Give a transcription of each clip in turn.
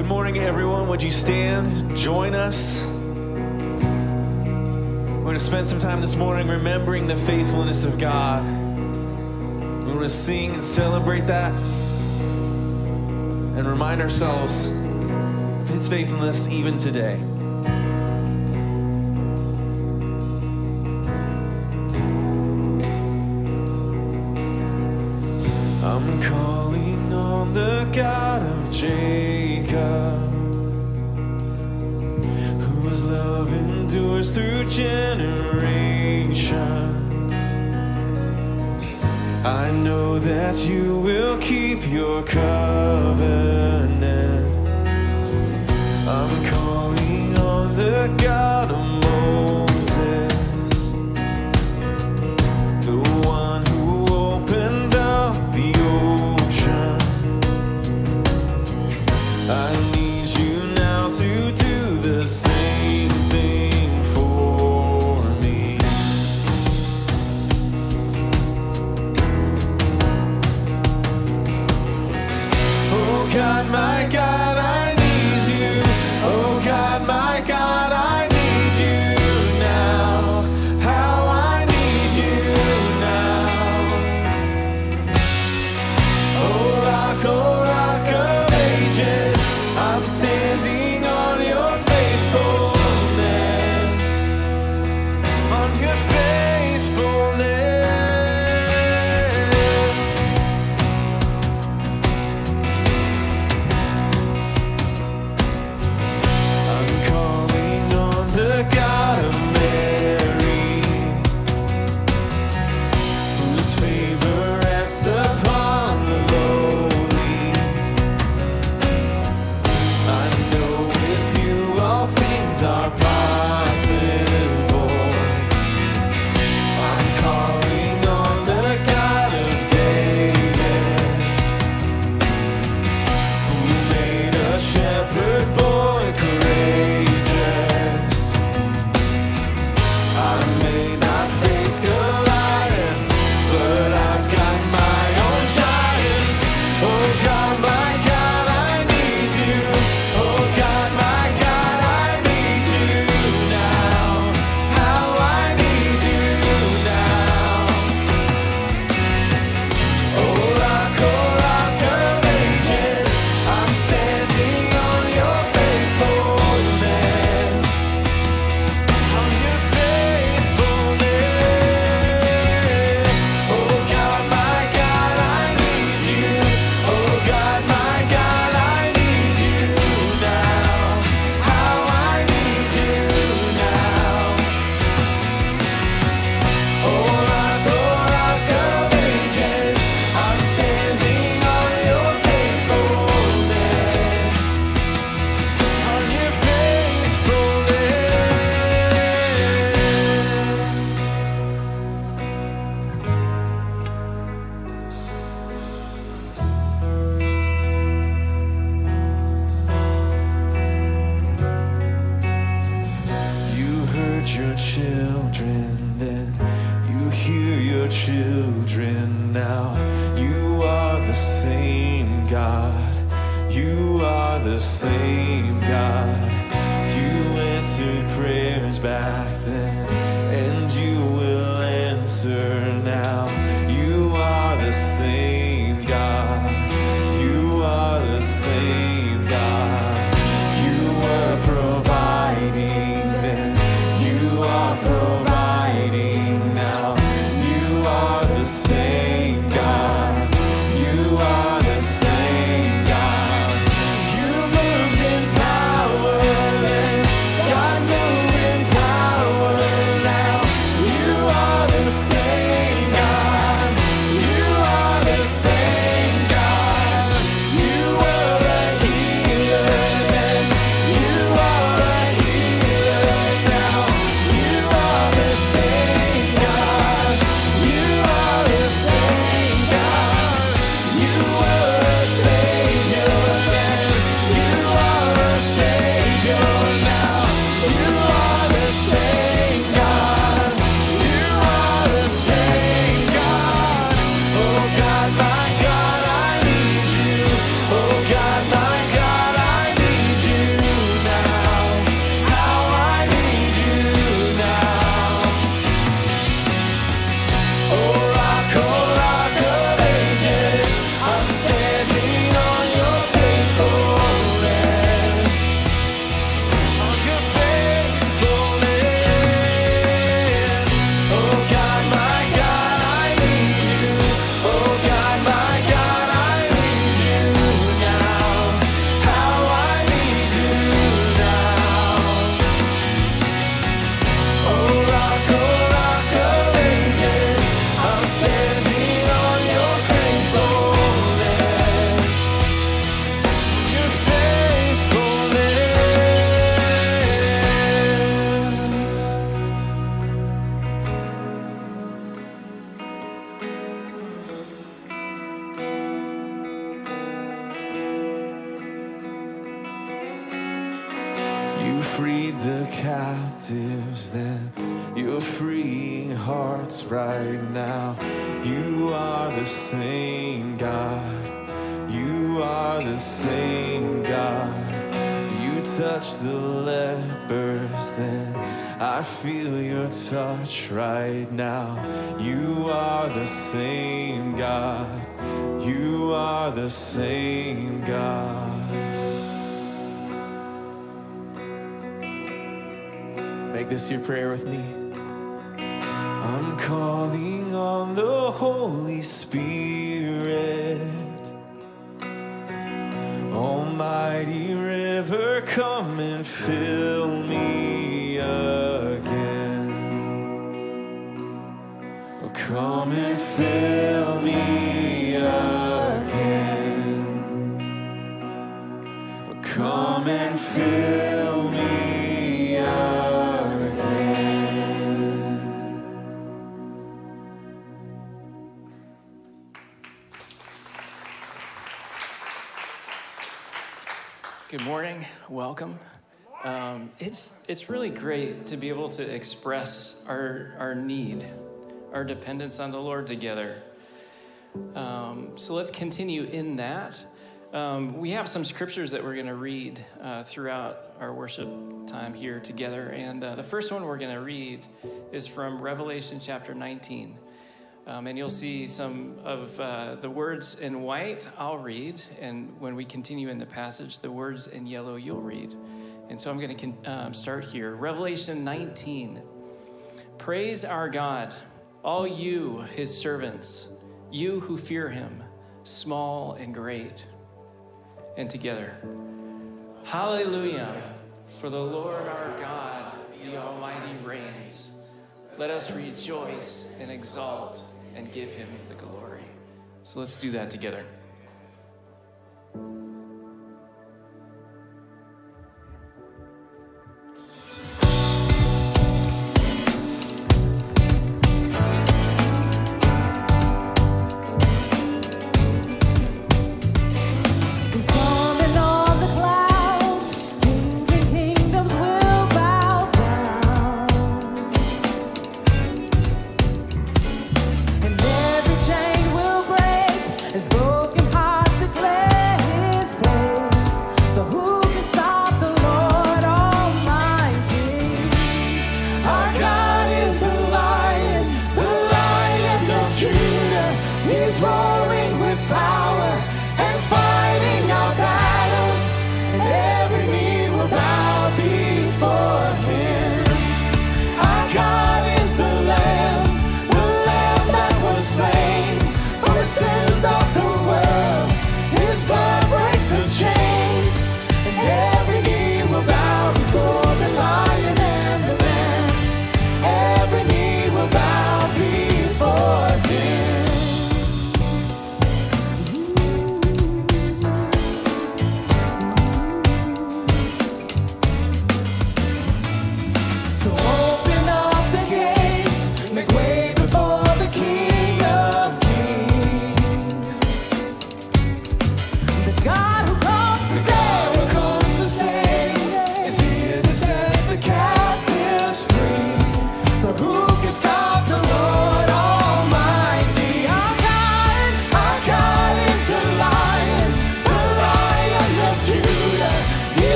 Good morning, everyone. Would you stand? Join us. We're going to spend some time this morning remembering the faithfulness of God. We want to sing and celebrate that and remind ourselves of His faithfulness even today. I'm calling on the God of Jacob, whose love endures through generations. I know that you will keep your covenant. I'm calling on the God of Moses, the one who opened up the ocean. I need you now to do the same thing for me. Oh God, my God, I need you. Oh God, my God, I need you now. How I need you now. Oh rock of ages, I'm standing on your faithfulness, on your faithfulness. I'm calling on the God of Mary, whose favor rests upon the lowly. I know with you all things are possible. I'm calling on the God of David, who made a shepherd boy courageous. I may not face Goliath, but I've got my own giants. Oh God, my God, I need you. Oh God, my God, I need you now. How I need you now. Oh rock of ages, I'm standing on your faithfulness, on your faithfulness. Oh God, my God, I need you. Oh God, my God, I need you now. How I need you now. Oh rock of ages, I'm standing on your faithfulness, on your faithfulness. You heard your children then, you hear your children now. You are the same God. You are the same God. You answered prayers back then, and you will answer now. You are the same God. You are the same God. You were providing then. You are providing now. You are the same God. You are the same God. You moved in power then. God moved in power You freed the captives then. You're freeing hearts right now. You are the same God. You are the same God. You touch the lepers then. I feel your touch right now. You are the same God. You are the same God. Make this your prayer with me. I'm calling on the Holy Spirit. Almighty river, come and fill me again. Oh, come and fill me again. Oh, come and fill me again. Good morning, welcome. It's really great to be able to express our need, our dependence on the Lord together. So let's continue in that. We have some scriptures that we're going to read throughout our worship time here together. And the first one we're going to read is from Revelation chapter 19. And you'll see some of the words in white I'll read, and when we continue in the passage, the words in yellow you'll read. And so I'm going to start here. Revelation 19. Praise our God, all you, his servants, you who fear him, small and great. And together. Hallelujah, for the Lord our God, the Almighty reigns. Let us rejoice and exalt and give him the glory. So let's do that together.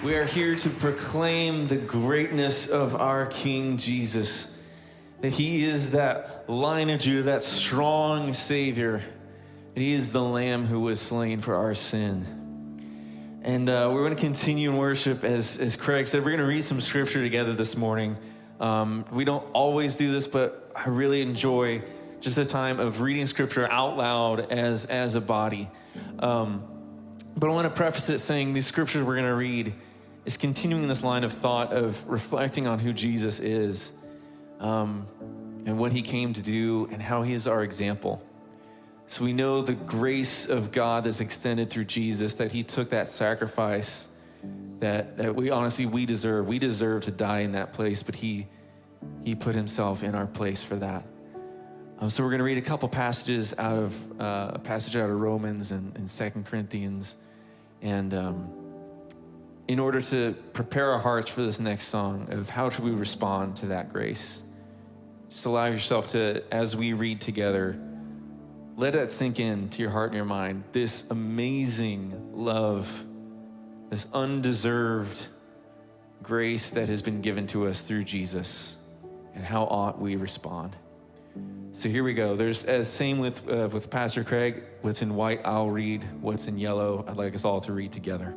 We are here to proclaim the greatness of our King Jesus, that he is that Lion of Judah, that strong Savior, and he is the Lamb who was slain for our sin. And we're going to continue in worship. As Craig said, we're going to read some scripture together this morning. We don't always do this, but I really enjoy just a time of reading scripture out loud as a body. But I want to preface it saying these scriptures we're going to read is continuing this line of thought of reflecting on who Jesus is, and what he came to do and how he is our example. So we know the grace of God that's extended through Jesus, that he took that sacrifice that we deserve. We deserve to die in that place, but he put himself in our place for that. So we're going to read a couple passages out of Romans and 2 Corinthians, and in order to prepare our hearts for this next song of how should we respond to that grace. Just allow yourself to, as we read together, let that sink in to your heart and your mind. This amazing love, this undeserved grace that has been given to us through Jesus, and how ought we respond. So here we go. There's, as same with Pastor Craig, what's in white, I'll read. What's in yellow, I'd like us all to read together.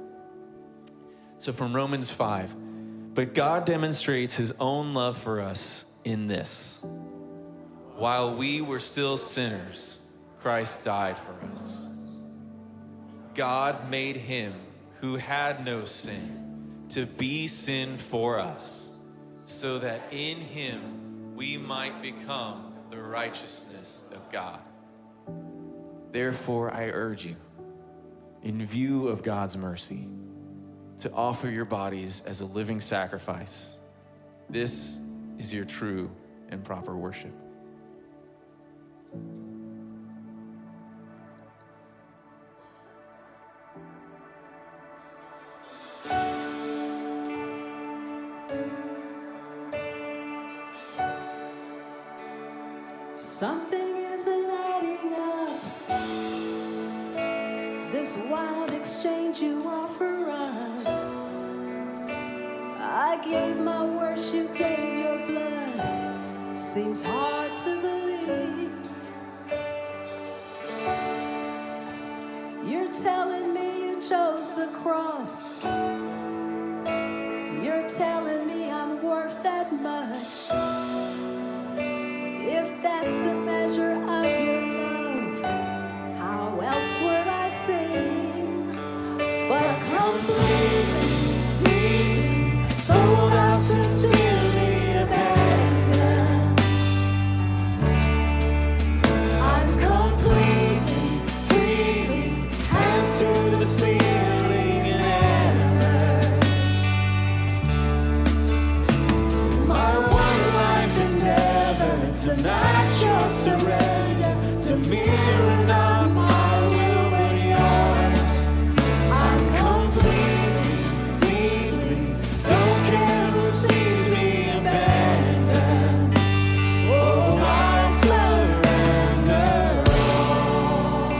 So from Romans 5, but God demonstrates his own love for us in this: while we were still sinners, Christ died for us. God made him who had no sin to be sin for us, so that in him we might become the righteousness of God. Therefore, I urge you, in view of God's mercy, to offer your bodies as a living sacrifice. This is your true and proper worship. Something isn't adding up. This wild exchange you offer us. I gave my worst, you gave your blood. Seems hard to believe. You're telling me you chose the cross. You're telling me I'm worth that much. If that's the measure of your love, how else would I sing? But completely, deeply, sold out, sincerely abandoned. I'm completely, freely, hands to the ceiling in error. My one life endeavor to match your surrender, to mirror not my will but yours. I'm completely, deeply, don't care who sees me abandoned. Oh, I surrender all.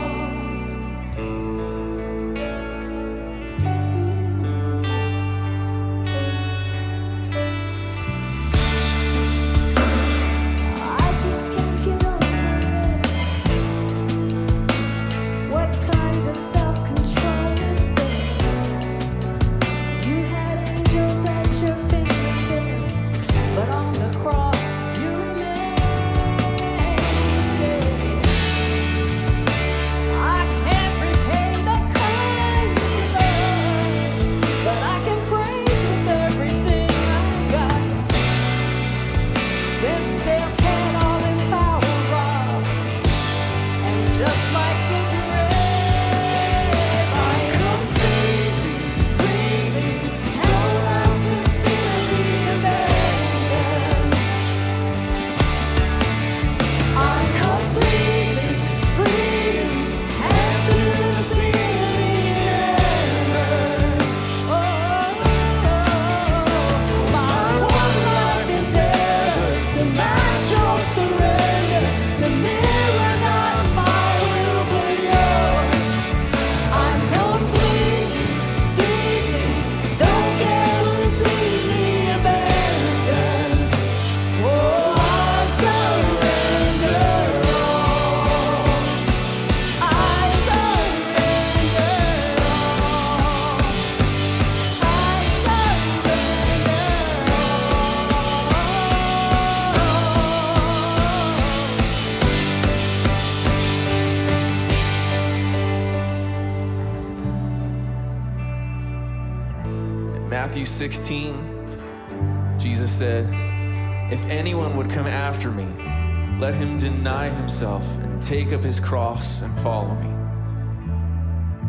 Matthew 16, Jesus said, "If anyone would come after me, let him deny himself and take up his cross and follow me.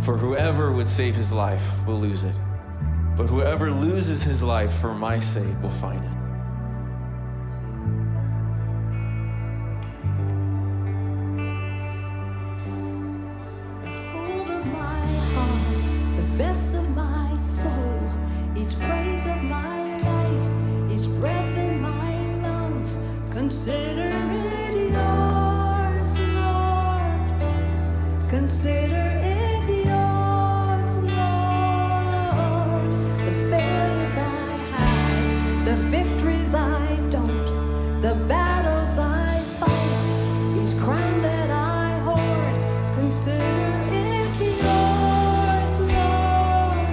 For whoever would save his life will lose it, but whoever loses his life for my sake will find it." Hold of my heart, the best of my soul, each praise of my life, each breath in my lungs, consider it yours, Lord. Consider it yours, Lord. The failures I had, the victories I don't, the battles I fight, each crown that I hoard, consider it yours, Lord.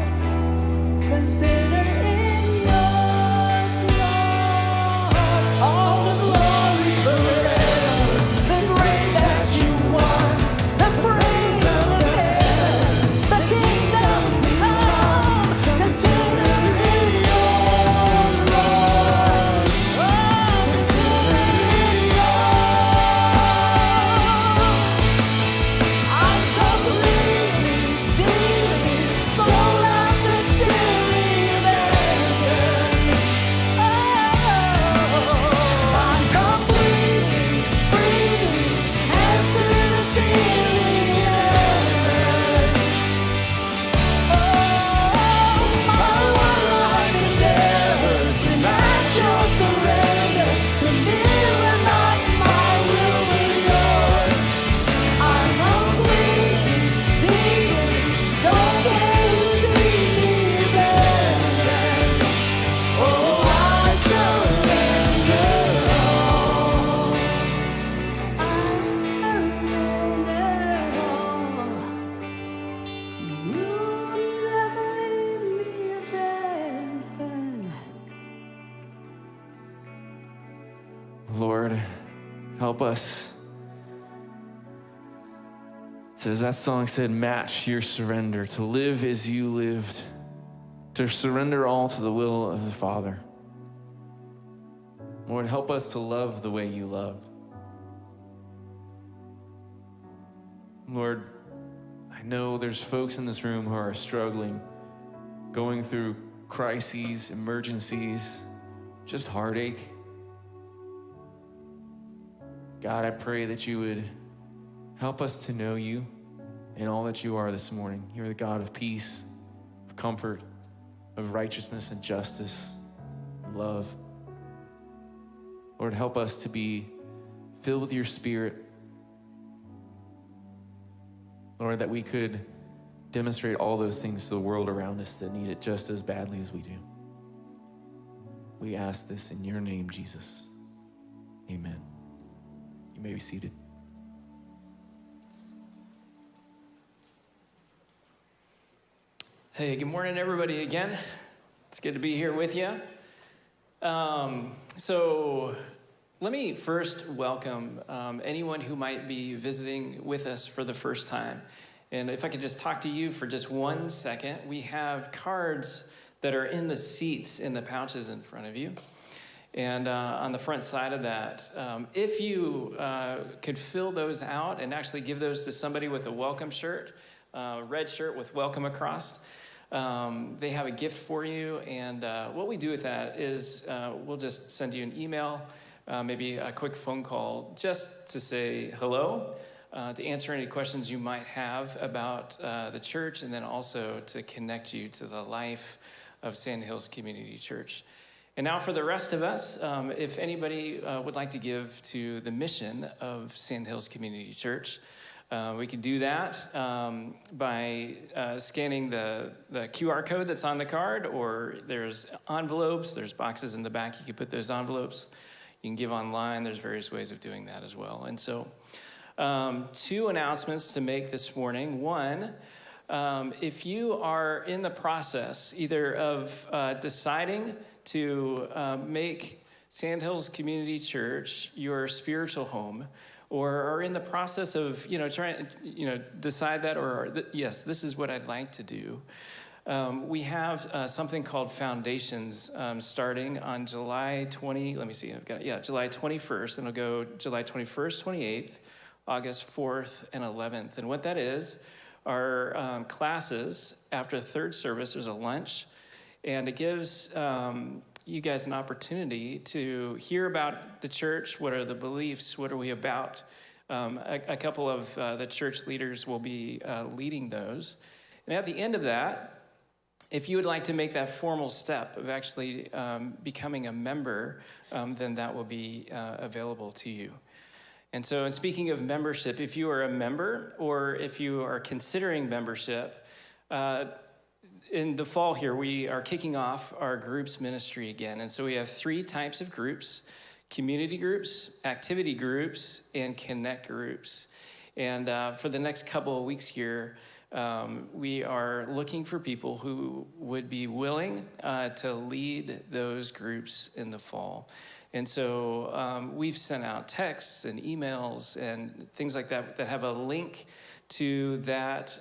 Consider it yours, Lord. All the glory forever, the great that you won, the praise of the heavens, the kingdom to come. Consider it yours, Lord. Oh, consider it yours. I'm completely, deeply, sold out, sincerely abandoned. Oh, I'm completely, freely, hands to the ceiling. Oh, my one life endeavor to match your surrender, to live and not my will but yours. I'm completely, deeply, don't care who sees me abandoned. Oh, I surrender all. I surrender all. You never leave me abandoned. Lord, help us. So as that song said, match your surrender, to live as you lived, to surrender all to the will of the Father. Lord, help us to love the way you loved. Lord, I know there's folks in this room who are struggling, going through crises, emergencies, just heartache. God, I pray that you would help us to know you in all that you are this morning. You're the God of peace, of comfort, of righteousness and justice, and love. Lord, help us to be filled with your Spirit. Lord, that we could demonstrate all those things to the world around us that need it just as badly as we do. We ask this in your name, Jesus. Amen. You may be seated. Hey, good morning, everybody, again. It's good to be here with you. So let me first welcome anyone who might be visiting with us for the first time. And if I could just talk to you for just 1 second, we have cards that are in the seats in the pouches in front of you. And on the front side of that, if you could fill those out and actually give those to somebody with a welcome shirt, red shirt with welcome across, they have a gift for you. And what we do with that is we'll just send you an email, maybe a quick phone call, just to say hello, to answer any questions you might have about the church, and then also to connect you to the life of Sand Hills Community Church. And now for the rest of us, if anybody would like to give to the mission of Sand Hills Community Church, we can do that by scanning the QR code that's on the card, or there's envelopes, there's boxes in the back. You can put those envelopes. You can give online. There's various ways of doing that as well. And so 2 announcements to make this morning. One, if you are in the process either of deciding to make Sand Hills Community Church your spiritual home, or are in the process of, trying to, decide that, or yes, this is what I'd like to do, We have something called Foundations starting on July 21st, and it'll go July 21st, 28th, August 4th, and 11th. And what that is are classes after the third service. There's a lunch, and it gives you guys an opportunity to hear about the church. What are the beliefs? What are we about? A couple of the church leaders will be leading those. And at the end of that, if you would like to make that formal step of actually becoming a member, then that will be available to you. And so, in speaking of membership, if you are a member or if you are considering membership, in the fall here, we are kicking off our groups ministry again. And so we have 3 types of groups: community groups, activity groups, and connect groups. And for the next couple of weeks here, we are looking for people who would be willing to lead those groups in the fall. And so we've sent out texts and emails and things like that that have a link to that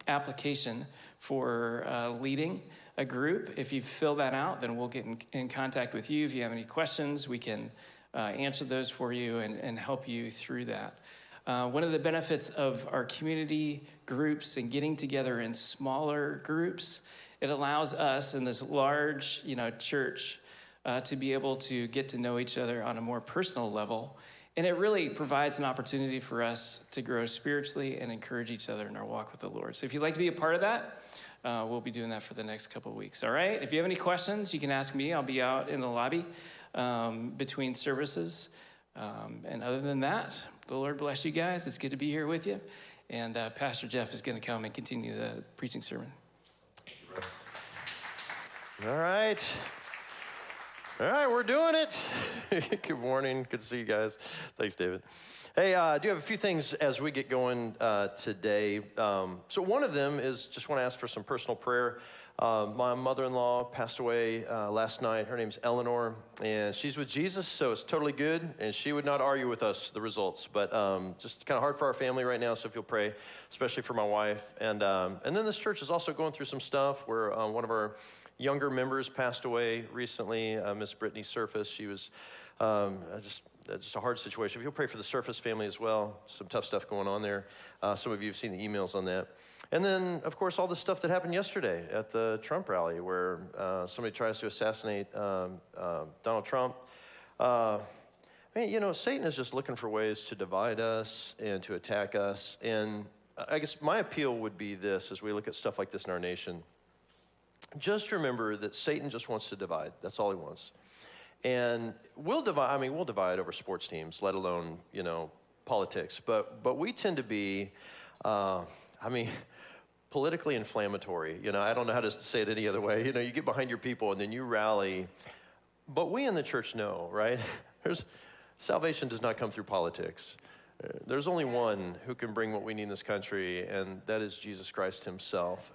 application for leading a group. If you fill that out, then we'll get in contact with you. If you have any questions, we can answer those for you and help you through that. One of the benefits of our community groups and getting together in smaller groups, it allows us in this large, church to be able to get to know each other on a more personal level. And it really provides an opportunity for us to grow spiritually and encourage each other in our walk with the Lord. So if you'd like to be a part of that, we'll be doing that for the next couple of weeks. All right? If you have any questions, you can ask me. I'll be out in the lobby between services. And other than that, the Lord bless you guys. It's good to be here with you. And Pastor Jeff is going to come and continue the preaching sermon. All right. All right, we're doing it. Good morning. Good to see you guys. Thanks, David. Hey, I do have a few things as we get going today. So one of them is just want to ask for some personal prayer. My mother-in-law passed away last night. Her name's Eleanor, and she's with Jesus, so it's totally good, and she would not argue with us the results, but just kind of hard for our family right now, so if you'll pray, especially for my wife. And then this church is also going through some stuff where one of our younger members passed away recently, Miss Brittany Surface. She was just a hard situation. If you'll pray for the Surface family as well, some tough stuff going on there. Some of you have seen the emails on that. And then, of course, all the stuff that happened yesterday at the Trump rally where somebody tries to assassinate Donald Trump. Satan is just looking for ways to divide us and to attack us. And I guess my appeal would be this as we look at stuff like this in our nation. Just remember that Satan just wants to divide. That's all he wants. And we'll divide over sports teams, let alone, politics. But we tend to be, politically inflammatory. I don't know how to say it any other way. You get behind your people and then you rally. But we in the church know, right? Salvation does not come through politics. There's only one who can bring what we need in this country, and that is Jesus Christ himself.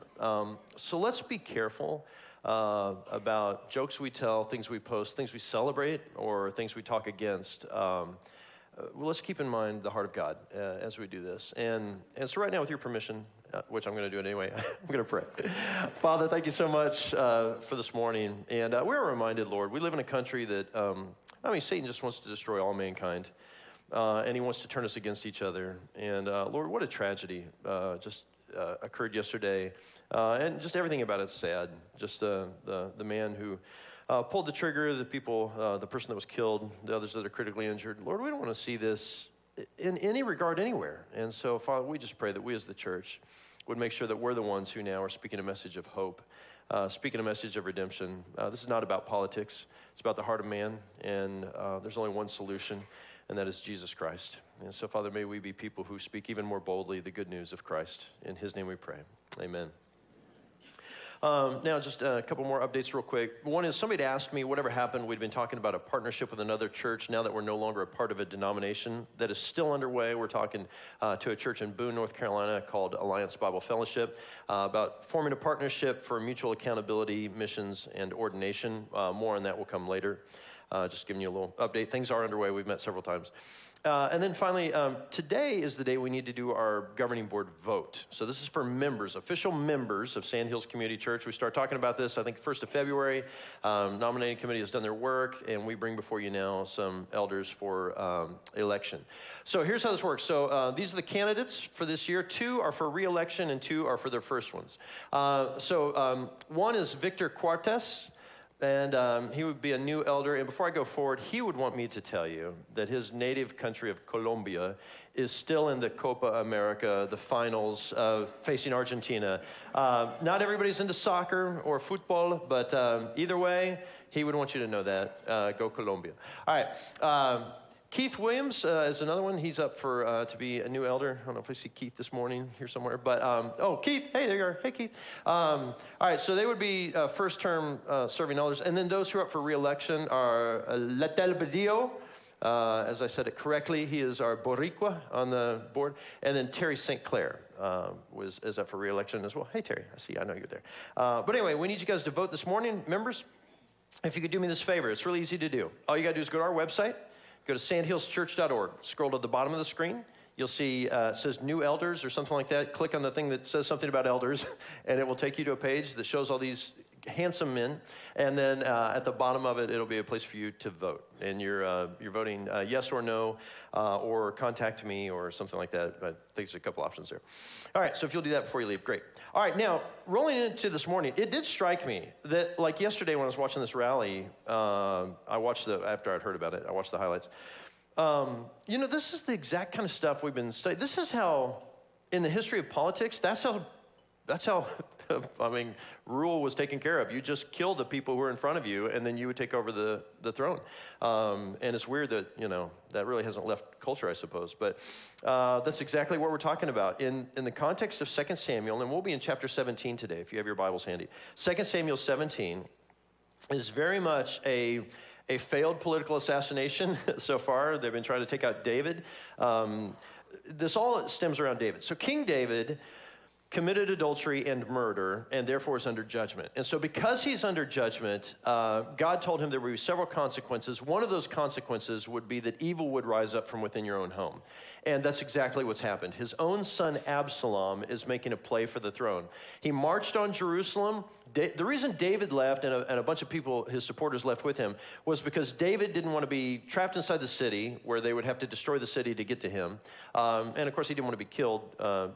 So let's be careful about jokes we tell, things we post, things we celebrate, or things we talk against. Let's keep in mind the heart of God as we do this. And so right now, with your permission, which I'm going to do it anyway, I'm going to pray. Father, thank you so much for this morning. And we're reminded, Lord, we live in a country that, Satan just wants to destroy all mankind. And he wants to turn us against each other. And Lord, what a tragedy just occurred yesterday. And just everything about it's sad. Just the man who pulled the trigger, the person that was killed, the others that are critically injured. Lord, we don't want to see this in any regard anywhere. And so, Father, we just pray that we as the church would make sure that we're the ones who now are speaking a message of hope, speaking a message of redemption. This is not about politics. It's about the heart of man. And there's only one solution, and that is Jesus Christ. And so, Father, may we be people who speak even more boldly the good news of Christ. In his name we pray. Amen. Now, just a couple more updates real quick. One is somebody asked me whatever happened. We'd been talking about a partnership with another church now that we're no longer a part of a denomination. That is still underway. We're talking to a church in Boone, North Carolina called Alliance Bible Fellowship about forming a partnership for mutual accountability, missions, and ordination. More on that will come later. Just giving you a little update. Things are underway. We've met several times. And then finally, today is the day we need to do our governing board vote. So this is for members, official members of Sandhills Community Church. We start talking about this, I think, 1st of February. Nominating committee has done their work, and we bring before you now some elders for election. So here's how this works. So these are the candidates for this year. 2 are for re-election, and 2 are for their first ones. One is Victor Cuartes. And he would be a new elder. And before I go forward, he would want me to tell you that his native country of Colombia is still in the Copa America, the finals, facing Argentina. Not everybody's into soccer or football, but either way, he would want you to know that. Go Colombia. All right. Keith Williams is another one. He's up for to be a new elder. I don't know if I see Keith this morning here somewhere, but Keith, hey, there you are. Hey, Keith. All right, so they would be first-term serving elders, and then those who are up for re-election are Letel Badillo. As I said it correctly, he is our Boricua on the board, and then Terry St. Clair is up for re-election as well. Hey, Terry, I know you're there. But anyway, we need you guys to vote this morning, members. If you could do me this favor, it's really easy to do. All you got to do is go to our website. Go to sandhillschurch.org. Scroll to the bottom of the screen. You'll see it says New Elders or something like that. Click on the thing that says something about elders, and it will take you to a page that shows all these handsome men. And then at the bottom of it, it'll be a place for you to vote. And you're voting yes or no, or contact me or something like that. I think there's a couple options there. All right, so if you'll do that before you leave, great. All right, now, rolling into this morning, it did strike me that, like yesterday when I was watching this rally, after I'd heard about it, I watched the highlights. This is the exact kind of stuff we've been studying. This is how, in the history of politics, that's how rule was taken care of. You just killed the people who were in front of you, and then you would take over the throne. And it's weird that, that really hasn't left culture, I suppose. But that's exactly what we're talking about. In the context of 2 Samuel, and we'll be in chapter 17 today, if you have your Bibles handy. 2 Samuel 17 is very much a failed political assassination so far. They've been trying to take out David. This all stems around David. So King David committed adultery and murder, and therefore is under judgment. And so because he's under judgment, God told him there would be several consequences. One of those consequences would be that evil would rise up from within your own home. And that's exactly what's happened. His own son Absalom is making a play for the throne. He marched on Jerusalem. The reason David left and a bunch of people, his supporters, left with him was because David didn't want to be trapped inside the city where they would have to destroy the city to get to him. And of course, he didn't want to be killed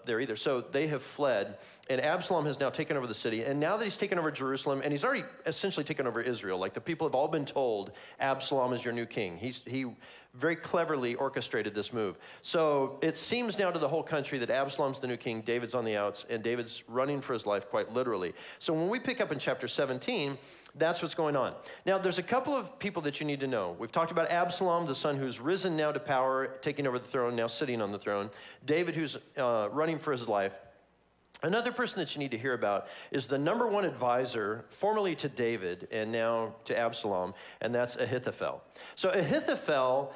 there either. So they have fled, and Absalom has now taken over the city. And now that he's taken over Jerusalem, and he's already essentially taken over Israel, like the people have all been told, Absalom is your new king. He very cleverly orchestrated this move. So it seems now to the whole country that Absalom's the new king, David's on the outs, and David's running for his life quite literally. So when we pick up in chapter 17, that's what's going on. Now, there's a couple of people that you need to know. We've talked about Absalom, the son who's risen now to power, taking over the throne, now sitting on the throne. David, who's running for his life. Another person that you need to hear about is the number one advisor, formerly to David and now to Absalom, and that's Ahithophel. So Ahithophel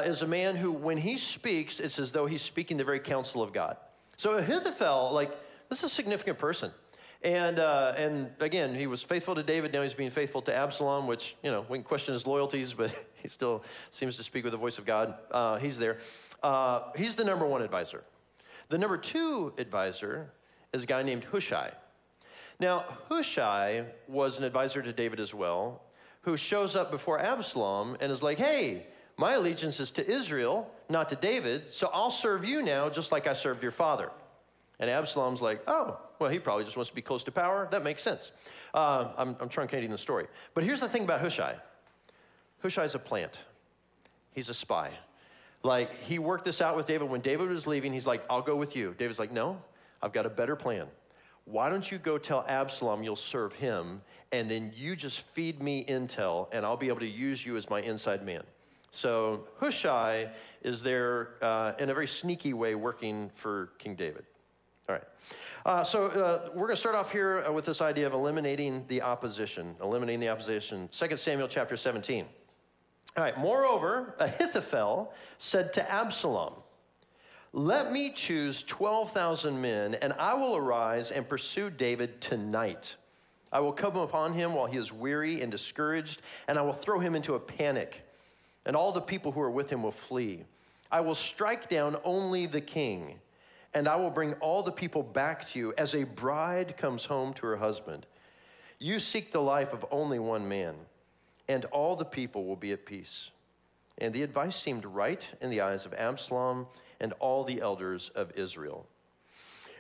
is a man who, when he speaks, it's as though he's speaking the very counsel of God. So Ahithophel, this is a significant person. And again, he was faithful to David. Now he's being faithful to Absalom, which, we can question his loyalties, but he still seems to speak with the voice of God. He's there. He's the number one advisor. The number two advisor is a guy named Hushai. Now, Hushai was an advisor to David as well, who shows up before Absalom and is like, hey, my allegiance is to Israel, not to David, so I'll serve you now just like I served your father. And Absalom's like, oh, well, he probably just wants to be close to power. That makes sense. I'm truncating the story. But here's the thing about Hushai. Hushai's a plant. He's a spy. He worked this out with David. When David was leaving, he's like, I'll go with you. David's like, no, I've got a better plan. Why don't you go tell Absalom you'll serve him, and then you just feed me intel, and I'll be able to use you as my inside man. So Hushai is there in a very sneaky way working for King David. All right. So we're going to start off here with this idea of eliminating the opposition. 2 Samuel chapter 17. All right. Moreover, Ahithophel said to Absalom, let me choose 12,000 men, and I will arise and pursue David tonight. I will come upon him while he is weary and discouraged, and I will throw him into a panic, and all the people who are with him will flee. I will strike down only the king, and I will bring all the people back to you as a bride comes home to her husband. You seek the life of only one man, and all the people will be at peace." And the advice seemed right in the eyes of Absalom and all the elders of Israel.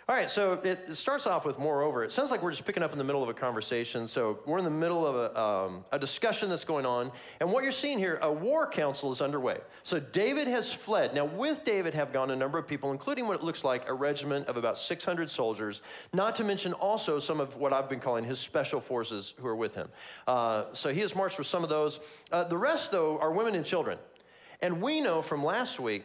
All right, so it starts off with moreover. It sounds like we're just picking up in the middle of a conversation. So we're in the middle of a discussion that's going on. And what you're seeing here, a war council is underway. So David has fled. Now, with David have gone a number of people, including what it looks like a regiment of about 600 soldiers, not to mention also some of what I've been calling his special forces who are with him. So he has marched with some of those. The rest, though, are women and children. And we know from last week,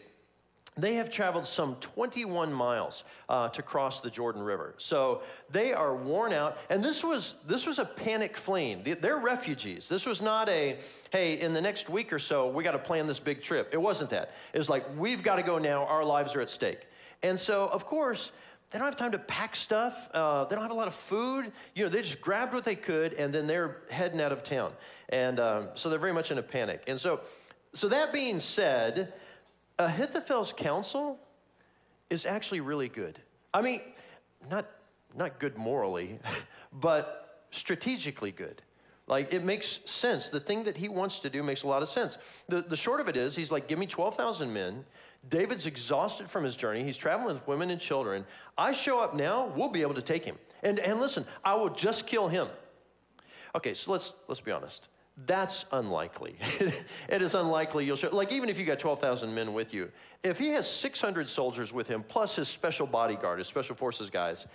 they have traveled some 21 miles to cross the Jordan River. So they are worn out. And this was a panic fleeing. They're refugees. This was not a, hey, in the next week or so, we got to plan this big trip. It wasn't that. It was like, we've got to go now. Our lives are at stake. And so, of course, they don't have time to pack stuff. They don't have a lot of food. You know, they just grabbed what they could, and then they're heading out of town. And so they're very much in a panic. And so that being said, Ahithophel's counsel is actually really good. I mean, not good morally, but strategically good. Like, it makes sense. The thing that he wants to do makes a lot of sense. The short of it is, he's like, give me 12,000 men. David's exhausted from his journey. He's traveling with women and children. I show up now, we'll be able to take him. And listen, I will just kill him. Okay, so let's be honest. That's unlikely. It is unlikely you'll show, like, even if you got 12,000 men with you, if he has 600 soldiers with him, plus his special bodyguard, his special forces guys,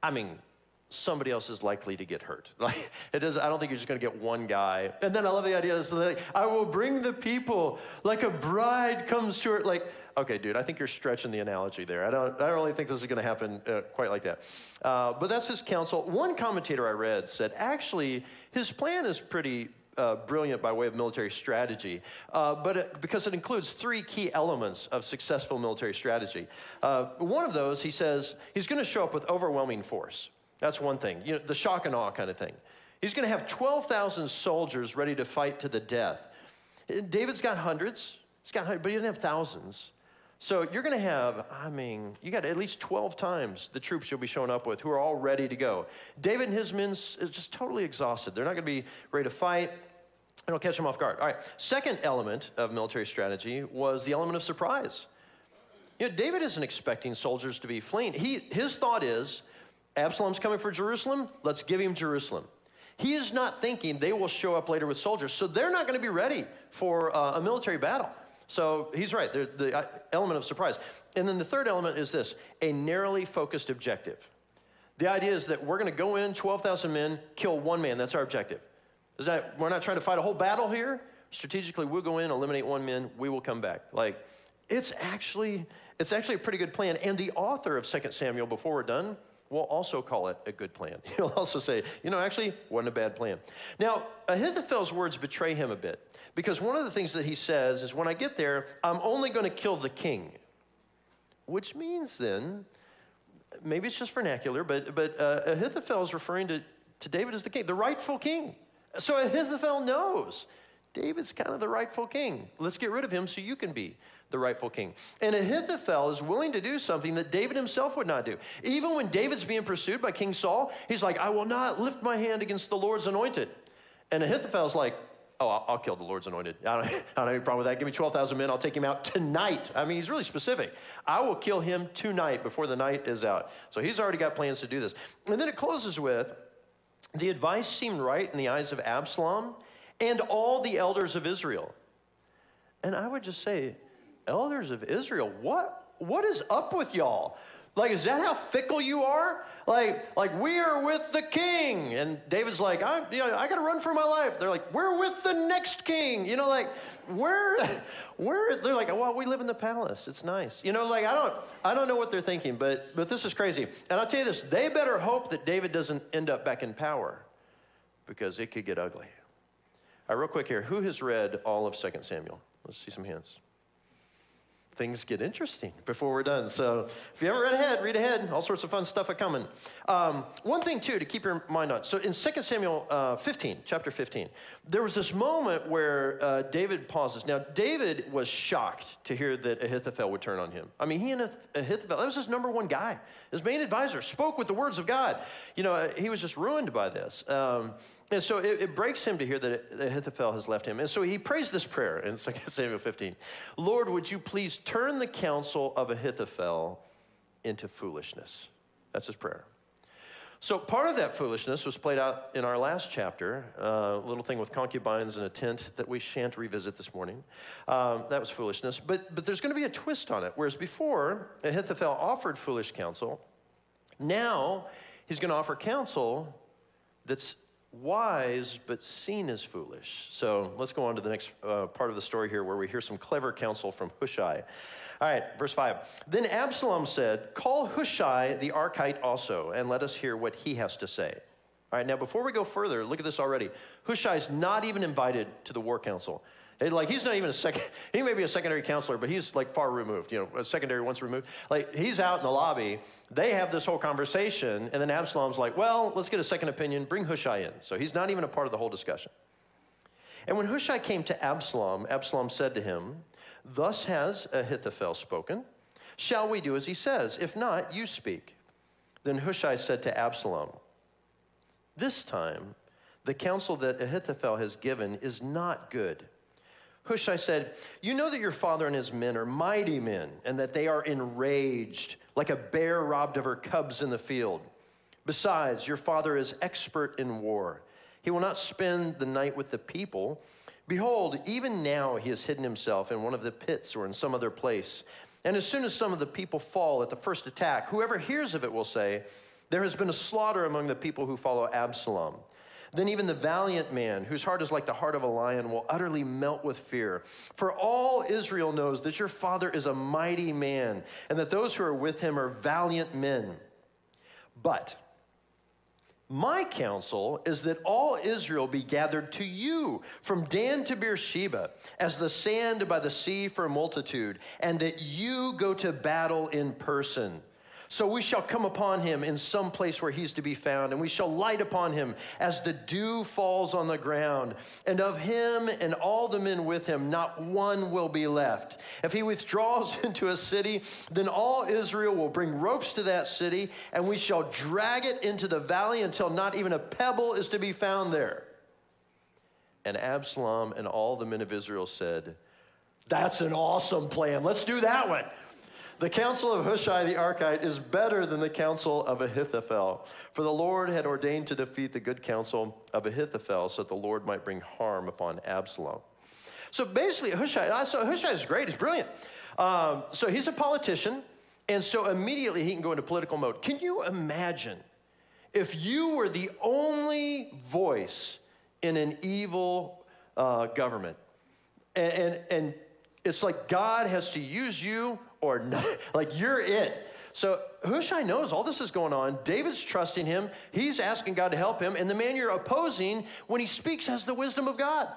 I mean, somebody else is likely to get hurt. Like, I don't think you're just gonna get one guy. And then I love the idea, so like, I will bring the people like a bride comes to her. Like, okay, dude, I think you're stretching the analogy there. I don't really think this is gonna happen quite like that. But that's his counsel. One commentator I read said, actually, his plan is pretty brilliant by way of military strategy, because it includes three key elements of successful military strategy. One of those, he says, he's going to show up with overwhelming force. That's one thing, you know, the shock and awe kind of thing. He's going to have 12,000 soldiers ready to fight to the death. David's got hundreds, but he doesn't have thousands. So you're going to have, you got at least 12 times the troops you'll be showing up with who are all ready to go. David and his men is just totally exhausted. They're not going to be ready to fight. It'll catch them off guard. All right, second element of military strategy was the element of surprise. You know, David isn't expecting soldiers to be fleeing. His thought is, Absalom's coming for Jerusalem, let's give him Jerusalem. He is not thinking they will show up later with soldiers, so they're not going to be ready for a military battle. So he's right, the element of surprise. And then the third element is this, a narrowly focused objective. The idea is that we're going to go in, 12,000 men, kill one man. That's our objective. We're not trying to fight a whole battle here. Strategically, we'll go in, eliminate one man, we will come back. Like, it's actually a pretty good plan. And the author of 2 Samuel, before we're done, will also call it a good plan. He'll also say, actually, wasn't a bad plan. Now, Ahithophel's words betray him a bit, because one of the things that he says is, when I get there, I'm only going to kill the king. Which means then, maybe it's just vernacular, but Ahithophel is referring to David as the king, the rightful king. So Ahithophel knows David's kind of the rightful king. Let's get rid of him so you can be the rightful king. And Ahithophel is willing to do something that David himself would not do. Even when David's being pursued by King Saul, he's like, I will not lift my hand against the Lord's anointed. And Ahithophel's like, oh, I'll kill the Lord's anointed. I don't have any problem with that. Give me 12,000 men. I'll take him out tonight. I mean, he's really specific. I will kill him tonight before the night is out. So he's already got plans to do this. And then it closes with, the advice seemed right in the eyes of Absalom and all the elders of Israel. And I would just say, elders of Israel, what is up with y'all? Like, is that how fickle you are? Like we are with the king. And David's like, I got to run for my life. They're like, we're with the next king. They're like, well, we live in the palace. It's nice. I don't know what they're thinking, but this is crazy. And I'll tell you this, they better hope that David doesn't end up back in power, because it could get ugly. All right, real quick here. Who has read all of 2 Samuel? Let's see some hands. things get interesting before we're done. So if you haven't read ahead, read ahead. All sorts of fun stuff are coming. One thing, too, to keep your mind on. So in 2 Samuel 15, chapter 15, there was this moment where David pauses. Now, David was shocked to hear that Ahithophel would turn on him. I mean, he and Ahithophel, that was his number one guy. His main advisor spoke with the words of God. You know, he was just ruined by this. And so it breaks him to hear that Ahithophel has left him. And so he prays this prayer in 2 Samuel 15. Lord, would you please turn the counsel of Ahithophel into foolishness? That's his prayer. So part of that foolishness was played out in our last chapter, a little thing with concubines in a tent that we shan't revisit this morning. That was foolishness. But there's going to be a twist on it. Whereas before, Ahithophel offered foolish counsel. Now, he's going to offer counsel that's wise, but seen as foolish. So let's go on to the next part of the story here where we hear some clever counsel from Hushai. All right, verse 5. Then Absalom said, call Hushai the Archite also, and let us hear what he has to say. All right, now before we go further, look at this already. Hushai's not even invited to the war council. Like, he's not even he may be a secondary counselor, but he's like far removed, a secondary once removed. Like, he's out in the lobby. They have this whole conversation, and then Absalom's like, well, let's get a second opinion. Bring Hushai in. So he's not even a part of the whole discussion. And when Hushai came to Absalom, Absalom said to him, thus has Ahithophel spoken. Shall we do as he says? If not, you speak. Then Hushai said to Absalom, this time, the counsel that Ahithophel has given is not good. Hushai said, you know that your father and his men are mighty men, and that they are enraged, like a bear robbed of her cubs in the field. Besides, your father is expert in war. He will not spend the night with the people. Behold, even now he has hidden himself in one of the pits or in some other place. And as soon as some of the people fall at the first attack, whoever hears of it will say, there has been a slaughter among the people who follow Absalom. Then even the valiant man, whose heart is like the heart of a lion, will utterly melt with fear. For all Israel knows that your father is a mighty man, and that those who are with him are valiant men. But my counsel is that all Israel be gathered to you from Dan to Beersheba, as the sand by the sea for a multitude, and that you go to battle in person. So we shall come upon him in some place where he's to be found, and we shall light upon him as the dew falls on the ground. And of him and all the men with him, not one will be left. If he withdraws into a city, then all Israel will bring ropes to that city, and we shall drag it into the valley until not even a pebble is to be found there. And Absalom and all the men of Israel said, that's an awesome plan. Let's do that one. The counsel of Hushai the Archite is better than the counsel of Ahithophel. For the Lord had ordained to defeat the good counsel of Ahithophel so that the Lord might bring harm upon Absalom. So basically, Hushai is great. He's brilliant. So he's a politician, and so immediately he can go into political mode. Can you imagine if you were the only voice in an evil government? And it's like God has to use you or not, like you're it. So Hushai knows all this is going on. David's trusting him. He's asking God to help him. And the man you're opposing, when he speaks, has the wisdom of God.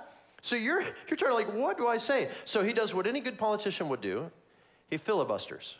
So you're trying to like, what do I say? So he does what any good politician would do. He filibusters.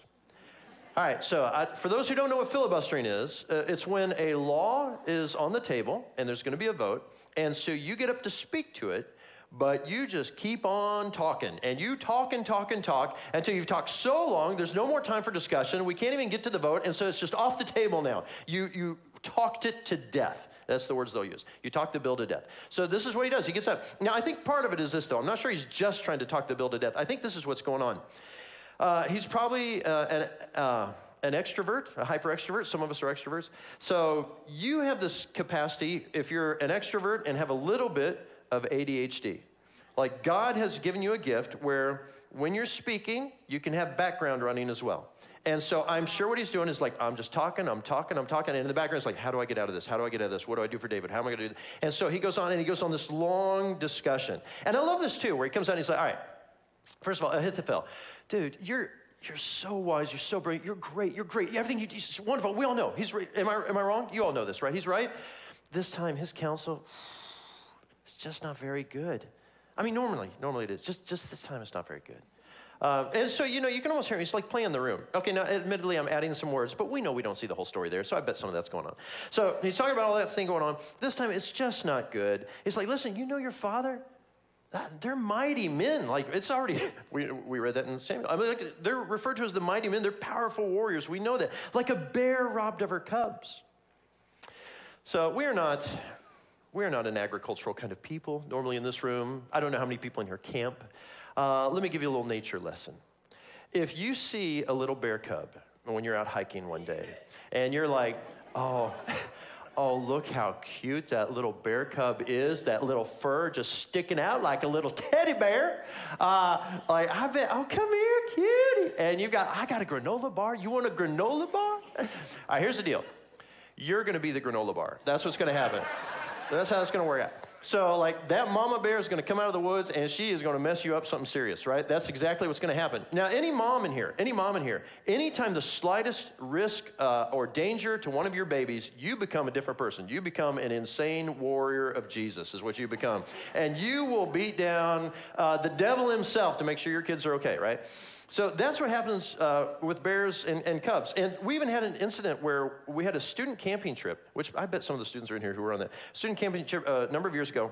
All right, so for those who don't know what filibustering is, it's when a law is on the table and there's going to be a vote. And so you get up to speak to it. But you just keep on talking, and you talk and talk and talk until you've talked so long, there's no more time for discussion. We can't even get to the vote, and so it's just off the table now. You talked it to death. That's the words they'll use. You talk the bill to death. So this is what he does. He gets up. Now, I think part of it is this, though. I'm not sure he's just trying to talk the bill to death. I think this is what's going on. He's probably an extrovert, a hyper extrovert. Some of us are extroverts. So you have this capacity, if you're an extrovert and have a little bit of ADHD. Like God has given you a gift where when you're speaking, you can have background running as well. And so I'm sure what he's doing is like, I'm just talking. And in the background, it's like, how do I get out of this? How do I get out of this? What do I do for David? How am I going to do this? And so he goes on this long discussion. And I love this too, where he comes out and he's like, all right, first of all, Ahithophel, dude, you're so wise. You're so brilliant. You're great. Everything you do is wonderful. We all know. He's right. Am I wrong? You all know this, right? He's right. This time, his counsel, it's just not very good. I mean, normally it is. Just this time, it's not very good. And so, you can almost hear him. He's like playing the room. Okay, now, admittedly, I'm adding some words, but we know we don't see the whole story there, so I bet some of that's going on. So he's talking about all that thing going on. This time, it's just not good. He's like, listen, you know your father? They're mighty men. Like, it's already, we read that in Samuel. I mean, like, they're referred to as the mighty men. They're powerful warriors. We know that. Like a bear robbed of her cubs. So we are not an agricultural kind of people normally in this room. I don't know how many people in here camp. Let me give you a little nature lesson. If you see a little bear cub when you're out hiking one day, and you're like, oh, look how cute that little bear cub is, that little fur just sticking out like a little teddy bear. I bet, oh, come here, cutie. And I got a granola bar. You want a granola bar? All right, here's the deal. You're going to be the granola bar. That's what's going to happen. That's how it's going to work out. So, like, that mama bear is going to come out of the woods, and she is going to mess you up something serious, right? That's exactly what's going to happen. Now, any mom in here, anytime the slightest risk or danger to one of your babies, you become a different person. You become an insane warrior of Jesus is what you become. And you will beat down the devil himself to make sure your kids are okay, right? So that's what happens with bears and cubs. And we even had an incident where we had a student camping trip, which I bet some of the students are in here who were on that student camping trip a number of years ago.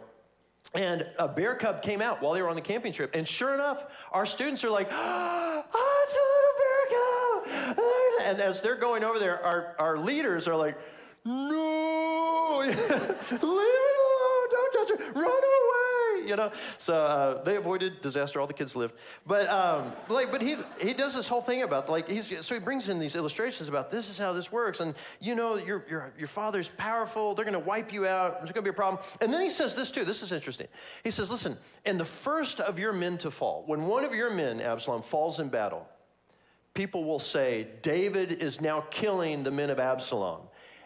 And a bear cub came out while they were on the camping trip. And sure enough, our students are like, oh, it's a little bear cub. And as they're going over there, our leaders are like, no, leave it alone, don't touch it, run away. So they avoided disaster. All the kids lived, but he does this whole thing about so he brings in these illustrations about this is how this works, and your father's powerful. They're going to wipe you out. There's going to be a problem. And then he says this too. This is interesting. He says, listen, and the first of your men to fall, when one of your men, Absalom, falls in battle, people will say, David is now killing the men of Absalom.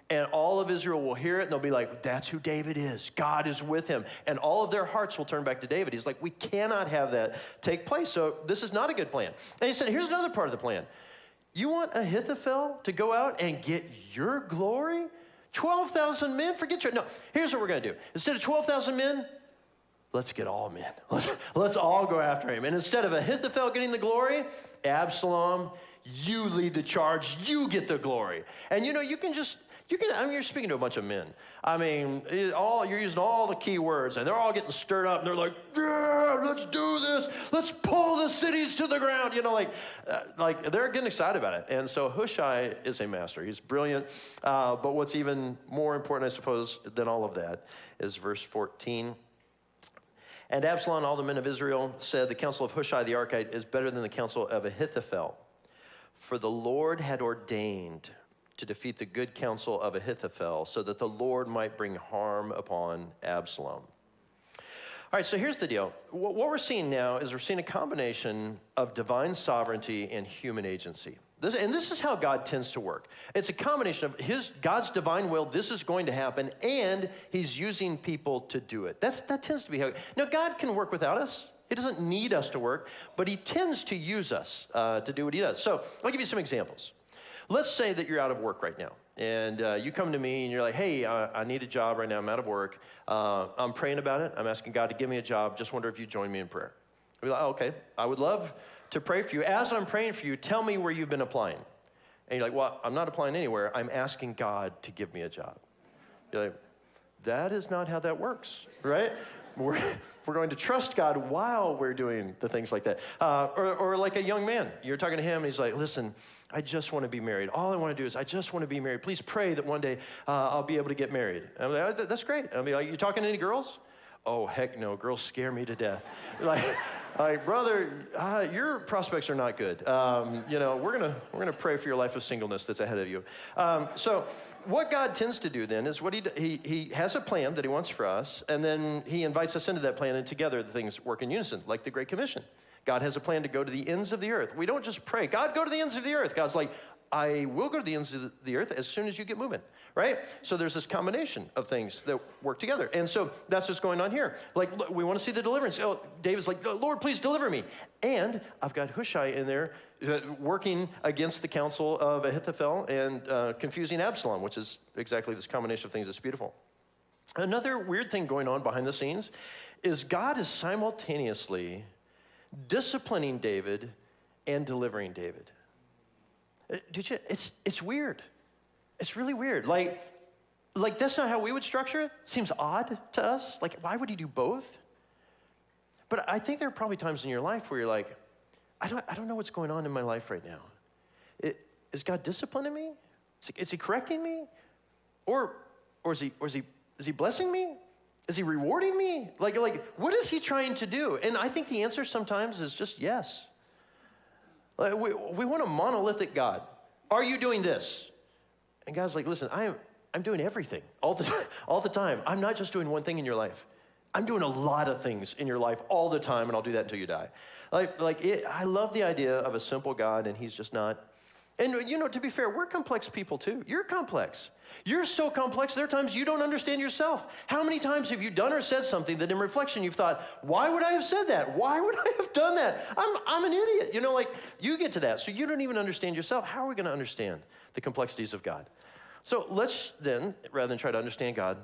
And all of Israel will hear it, and they'll be like, that's who David is. God is with him. And all of their hearts will turn back to David. He's like, we cannot have that take place. So this is not a good plan. And he said, here's another part of the plan. You want Ahithophel to go out and get your glory? 12,000 men? Forget your... No, here's what we're going to do. Instead of 12,000 men, let's get all men. Let's all go after him. And instead of Ahithophel getting the glory, Absalom, you lead the charge. You get the glory. And you're speaking to a bunch of men. I mean, you're using all the key words, and they're all getting stirred up, and they're like, yeah, let's do this. Let's pull the cities to the ground. They're getting excited about it. And so Hushai is a master. He's brilliant. But what's even more important, I suppose, than all of that is verse 14. And Absalom and all the men of Israel said, the counsel of Hushai the Archite is better than the counsel of Ahithophel. For the Lord had ordained to defeat the good counsel of Ahithophel so that the Lord might bring harm upon Absalom. All right, so here's the deal. What we're seeing now is we're seeing a combination of divine sovereignty and human agency. This is how God tends to work. It's a combination of God's divine will, this is going to happen, and he's using people to do it. That tends to be how. Now, God can work without us. He doesn't need us to work, but he tends to use us to do what he does. So I'll give you some examples. Let's say that you're out of work right now, and you come to me and you're like, hey, I need a job right now. I'm out of work. I'm praying about it. I'm asking God to give me a job. Just wonder if you'd join me in prayer. I'd be like, oh, okay, I would love to pray for you. As I'm praying for you, tell me where you've been applying. And you're like, well, I'm not applying anywhere. I'm asking God to give me a job. You're like, that is not how that works, right? We're going to trust God while we're doing the things like that. Or like a young man. You're talking to him, and he's like, listen, I just want to be married. All I want to do is I just want to be married. Please pray that one day I'll be able to get married. And I'm like, oh, that's great. I'll be like, you talking to any girls? Oh, heck no. Girls scare me to death. Like, brother, your prospects are not good. We're gonna pray for your life of singleness that's ahead of you. So what God tends to do then is he has a plan that he wants for us, and then he invites us into that plan, and together the things work in unison, like the Great Commission. God has a plan to go to the ends of the earth. We don't just pray, God, go to the ends of the earth. God's like, I will go to the ends of the earth as soon as you get moving, right? So there's this combination of things that work together. And so that's what's going on here. Like, look, we want to see the deliverance. Oh, David's like, Lord, please deliver me. And I've got Hushai in there working against the counsel of Ahithophel and confusing Absalom, which is exactly this combination of things that's beautiful. Another weird thing going on behind the scenes is God is simultaneously disciplining David and delivering David. Did you? It's weird. It's really weird. Like that's not how we would structure it. Seems odd to us. Like, why would he do both? But I think there are probably times in your life where you're like, I don't know what's going on in my life right now. Is God disciplining me? Is he correcting me? Or is he blessing me? Is he rewarding me? Like, what is he trying to do? And I think the answer sometimes is just yes. Like, we want a monolithic God. Are you doing this? And God's like, listen, I'm doing everything all the time. I'm not just doing one thing in your life. I'm doing a lot of things in your life all the time, and I'll do that until you die. I love the idea of a simple God, and he's just not. And, to be fair, we're complex people, too. You're complex. You're so complex, there are times you don't understand yourself. How many times have you done or said something that in reflection you've thought, why would I have said that? Why would I have done that? I'm an idiot. You get to that, so you don't even understand yourself. How are we going to understand the complexities of God? So let's then, rather than try to understand God,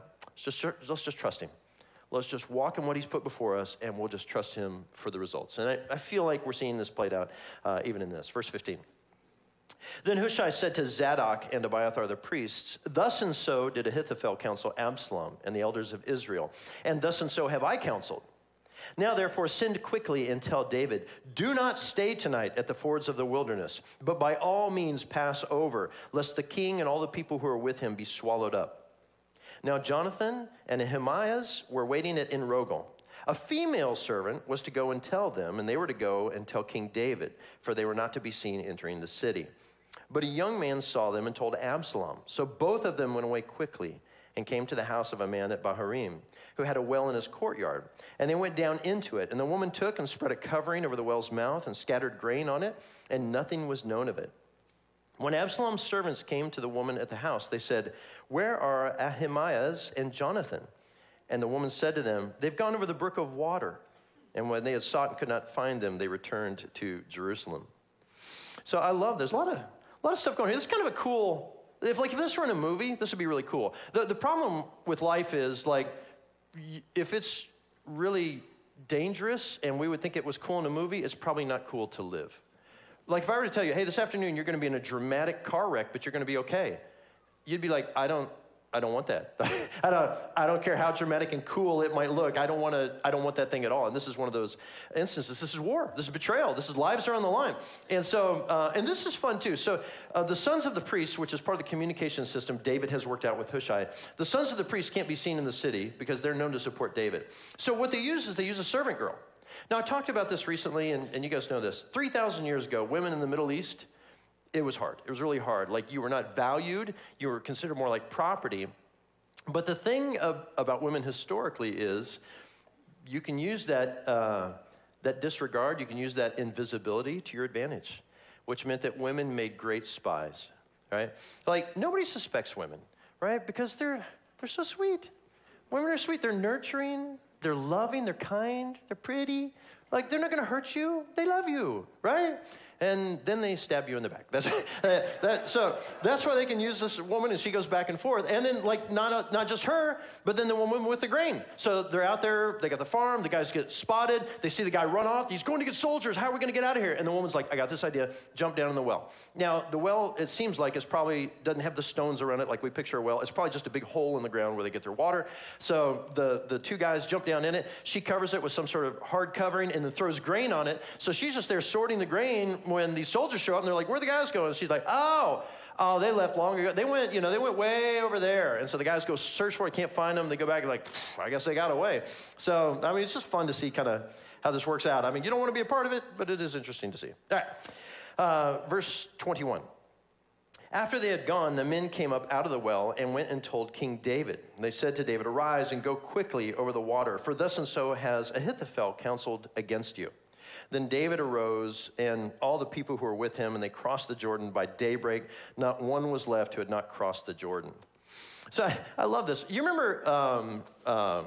let's just trust him. Let's just walk in what he's put before us, and we'll just trust him for the results. And I feel like we're seeing this played out even in this. Verse 15. Then Hushai said to Zadok and Abiathar the priests, thus and so did Ahithophel counsel Absalom and the elders of Israel, and thus and so have I counseled. Now therefore send quickly and tell David, do not stay tonight at the fords of the wilderness, but by all means pass over, lest the king and all the people who are with him be swallowed up. Now Jonathan and Ahimaaz were waiting at En-Rogel. A female servant was to go and tell them, and they were to go and tell King David, for they were not to be seen entering the city. But a young man saw them and told Absalom. So both of them went away quickly and came to the house of a man at Bahurim, who had a well in his courtyard. And they went down into it. And the woman took and spread a covering over the well's mouth and scattered grain on it, and nothing was known of it. When Absalom's servants came to the woman at the house, they said, where are Ahimaaz and Jonathan? And the woman said to them, they've gone over the brook of water. And when they had sought and could not find them, they returned to Jerusalem. So I love this. A lot of stuff going on here. This is kind of a cool, if this were in a movie, this would be really cool. The problem with life is, if it's really dangerous and we would think it was cool in a movie, it's probably not cool to live. Like if I were to tell you, hey, this afternoon you're going to be in a dramatic car wreck, but you're going to be okay. You'd be like, I don't want that. I don't care how dramatic and cool it might look. I don't want that thing at all. And this is one of those instances. This is war. This is betrayal. This is lives are on the line. And so, and this is fun too. So the sons of the priests, which is part of the communication system David has worked out with Hushai, the sons of the priests can't be seen in the city because they're known to support David. So what they use is they use a servant girl. Now I talked about this recently, and you guys know this. 3,000 years ago, women in the Middle East, it was hard. It was really hard. Like you were not valued. You were considered more like property. But the thing about women historically is you can use that disregard, you can use that invisibility to your advantage, which meant that women made great spies, right? Like nobody suspects women, right? Because they're so sweet. Women are sweet. They're nurturing. They're loving. They're kind. They're pretty. Like they're not going to hurt you. They love you, right? And then they stab you in the back. So that's why they can use this woman, and she goes back and forth. And then, not just her, but then the woman with the grain. So they're out there, they got the farm, the guys get spotted, they see the guy run off, he's going to get soldiers, how are we going to get out of here? And the woman's like, I got this idea, jump down in the well. Now, the well, it seems like, doesn't have the stones around it like we picture a well. It's probably just a big hole in the ground where they get their water. So the two guys jump down in it. She covers it with some sort of hard covering and then throws grain on it. So she's just there sorting the grain when these soldiers show up, and they're like, where are the guys going? And she's like, oh, they left long ago. They went way over there. And so the guys go search for it, can't find them. They go back and like, I guess they got away. So, it's just fun to see kind of how this works out. You don't want to be a part of it, but it is interesting to see. All right, verse 21. After they had gone, the men came up out of the well and went and told King David. And they said to David, arise and go quickly over the water, for thus and so has Ahithophel counseled against you. Then David arose and all the people who were with him, and they crossed the Jordan by daybreak. Not one was left who had not crossed the Jordan. So I love this. You remember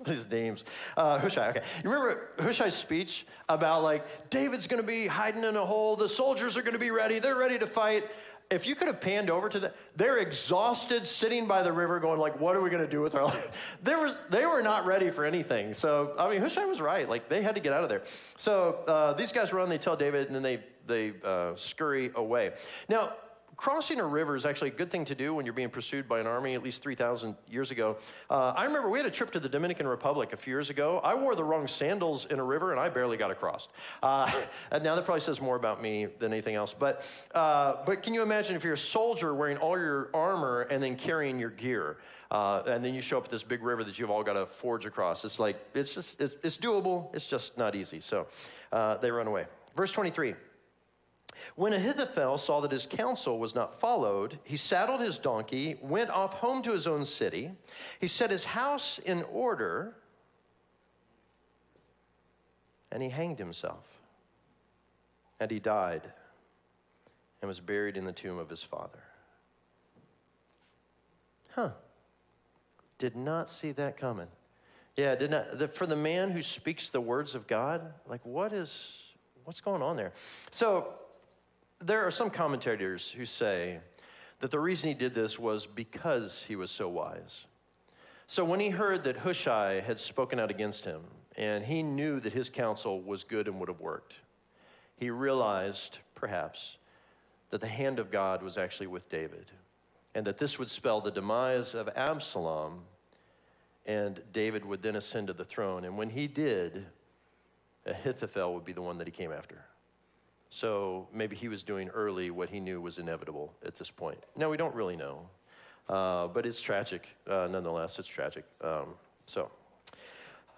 his names? Hushai, okay. You remember Hushai's speech about David's going to be hiding in a hole. The soldiers are going to be ready. They're ready to fight. if you could have panned over to them, they're exhausted, sitting by the river going like, what are we going to do with our life? They were not ready for anything. So, I mean, Hushai was right. Like, they had to get out of there. So these guys run, they tell David, and then they scurry away. Now, crossing a river is actually a good thing to do when you're being pursued by an army at least 3,000 years ago. I remember we had a trip to the Dominican Republic a few years ago. I wore the wrong sandals in a river, and I barely got across. And now that probably says more about me than anything else. But can you imagine if you're a soldier wearing all your armor and then carrying your gear? And then you show up at this big river that you've all got to forge across. It's like, it's doable. It's just not easy. So they run away. Verse 23. When Ahithophel saw that his counsel was not followed, he saddled his donkey, went off home to his own city. He set his house in order, and he hanged himself. And he died and was buried in the tomb of his father. Did not see that coming. Yeah, did not. For the man who speaks the words of God, like what's going on there? So, there are some commentators who say that the reason he did this was because he was so wise. So when he heard that Hushai had spoken out against him, and he knew that his counsel was good and would have worked, he realized, perhaps, that the hand of God was actually with David, and that this would spell the demise of Absalom, and David would then ascend to the throne. And when he did, Ahithophel would be the one that he came after. So maybe he was doing early what he knew was inevitable at this point. Now, we don't really know, but it's tragic. Nonetheless, it's tragic.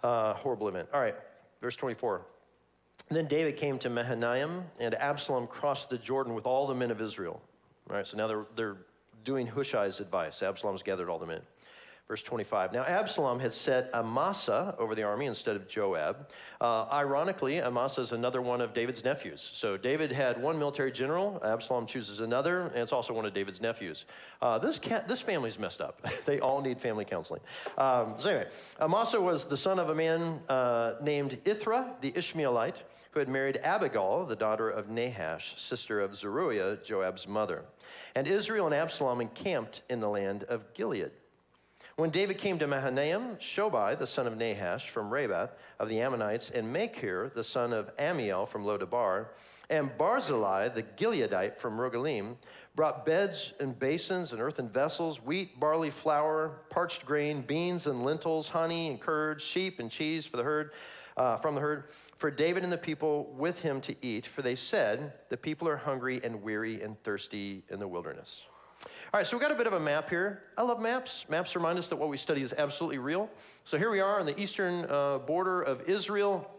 Horrible event. All right, verse 24. Then David came to Mahanaim, and Absalom crossed the Jordan with all the men of Israel. All right, so now they're doing Hushai's advice. Absalom's gathered all the men. Verse 25, now Absalom had set Amasa over the army instead of Joab. Ironically, Amasa is another one of David's nephews. So David had one military general, Absalom chooses another, and it's also one of David's nephews. This family's messed up. They all need family counseling. So anyway, Amasa was the son of a man named Ithra, the Ishmaelite, who had married Abigail, the daughter of Nahash, sister of Zeruiah, Joab's mother. And Israel and Absalom encamped in the land of Gilead. When David came to Mahanaim, Shobai, the son of Nahash from Rabath of the Ammonites, and Machir, the son of Amiel from Lodabar, and Barzillai, the Gileadite from Rogelim, brought beds and basins and earthen vessels, wheat, barley, flour, parched grain, beans and lentils, honey and curd, sheep and cheese for the herd, from the herd, for David and the people with him to eat. For they said, the people are hungry and weary and thirsty in the wilderness. All right, so we've got a bit of a map here. I love maps. Maps remind us that what we study is absolutely real. So here we are on the eastern border of Israel.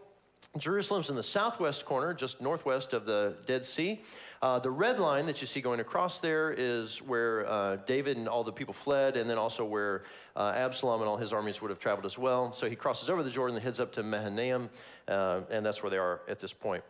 Jerusalem's in the southwest corner, just northwest of the Dead Sea. The red line that you see going across there is where David and all the people fled, and then also where Absalom and all his armies would have traveled as well. So he crosses over the Jordan and heads up to Mahanaim, and that's where they are at this point.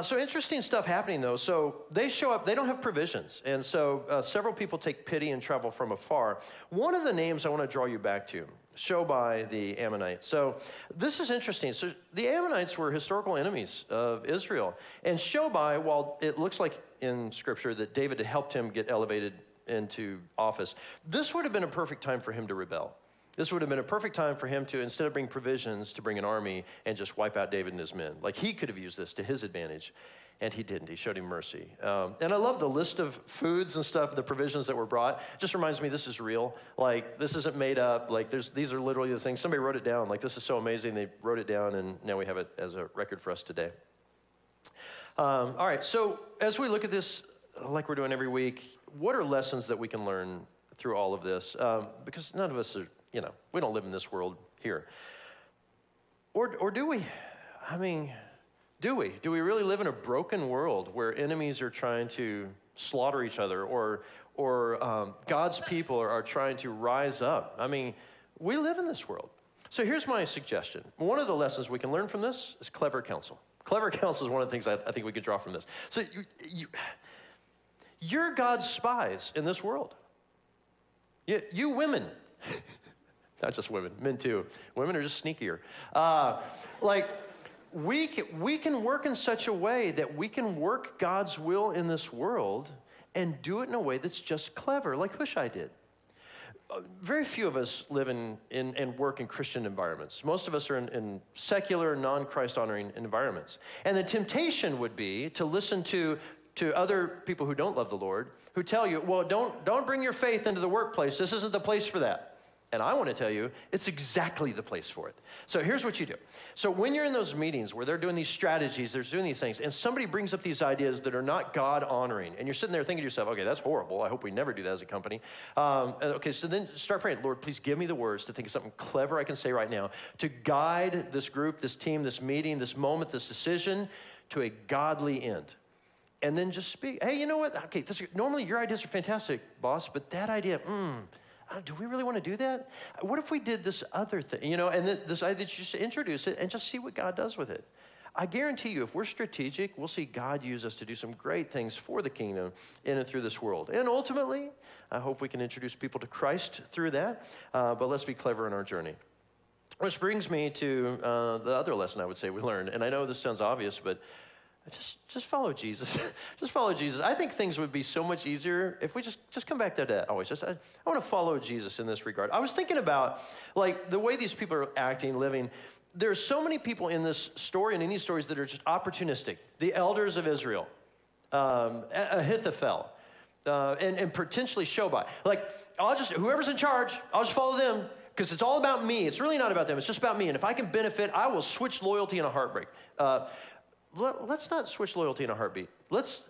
So interesting stuff happening, though. So they show up. They don't have provisions. And so several people take pity and travel from afar. One of the names I want to draw you back to, Shobai the Ammonite. So this is interesting. So the Ammonites were historical enemies of Israel. And Shobai, while it looks like in Scripture that David had helped him get elevated into office, this would have been a perfect time for him to rebel. This would have been a perfect time for him to, instead of bring provisions, to bring an army and just wipe out David and his men. Like, he could have used this to his advantage, and he didn't. He showed him mercy. And I love the list of foods and stuff, the provisions that were brought. It just reminds me this is real. Like, this isn't made up. Like, these are literally the things. Somebody wrote it down. Like, this is so amazing. They wrote it down, and now we have it as a record for us today. All right, so as we look at this, like we're doing every week, what are lessons that we can learn through all of this? Because none of us are, we don't live in this world here. Or do we? I mean, do we? Do we really live in a broken world where enemies are trying to slaughter each other, or God's people are trying to rise up? I mean, we live in this world. So here's my suggestion. One of the lessons we can learn from this is clever counsel. Clever counsel is one of the things I think we could draw from this. So you're God's spies in this world. You women, not just women, men too. Women are just sneakier. We can work in such a way that we can work God's will in this world and do it in a way that's just clever, like Hushai did. Very few of us live in and work in Christian environments. Most of us are in secular, non-Christ honoring environments. And the temptation would be to listen to other people who don't love the Lord, who tell you, well, don't bring your faith into the workplace. This isn't the place for that. And I want to tell you, it's exactly the place for it. So here's what you do. So when you're in those meetings where they're doing these strategies, they're doing these things, and somebody brings up these ideas that are not God-honoring, and you're sitting there thinking to yourself, okay, that's horrible. I hope we never do that as a company. Okay, so then start praying, Lord, please give me the words to think of something clever I can say right now to guide this group, this team, this meeting, this moment, this decision to a godly end. And then just speak. Hey, you know what? Okay, normally your ideas are fantastic, boss, but that idea, do we really want to do that? What if we did this other thing? You know, and this idea, just introduce it and just see what God does with it. I guarantee you, if we're strategic, we'll see God use us to do some great things for the kingdom in and through this world. And ultimately, I hope we can introduce people to Christ through that, but let's be clever in our journey. Which brings me to the other lesson I would say we learned. And I know this sounds obvious, but just follow Jesus. Just follow Jesus. I think things would be so much easier if we just come back to that always. I want to follow Jesus in this regard. I was thinking about, like, the way these people are acting, living. There's so many people in this story and in these stories that are just opportunistic. The elders of Israel, Ahithophel, and potentially Shobai. Like, whoever's in charge, I'll just follow them because it's all about me. It's really not about them. It's just about me. And if I can benefit, I will switch loyalty in a heartbeat. Let's not switch loyalty in a heartbeat. Let's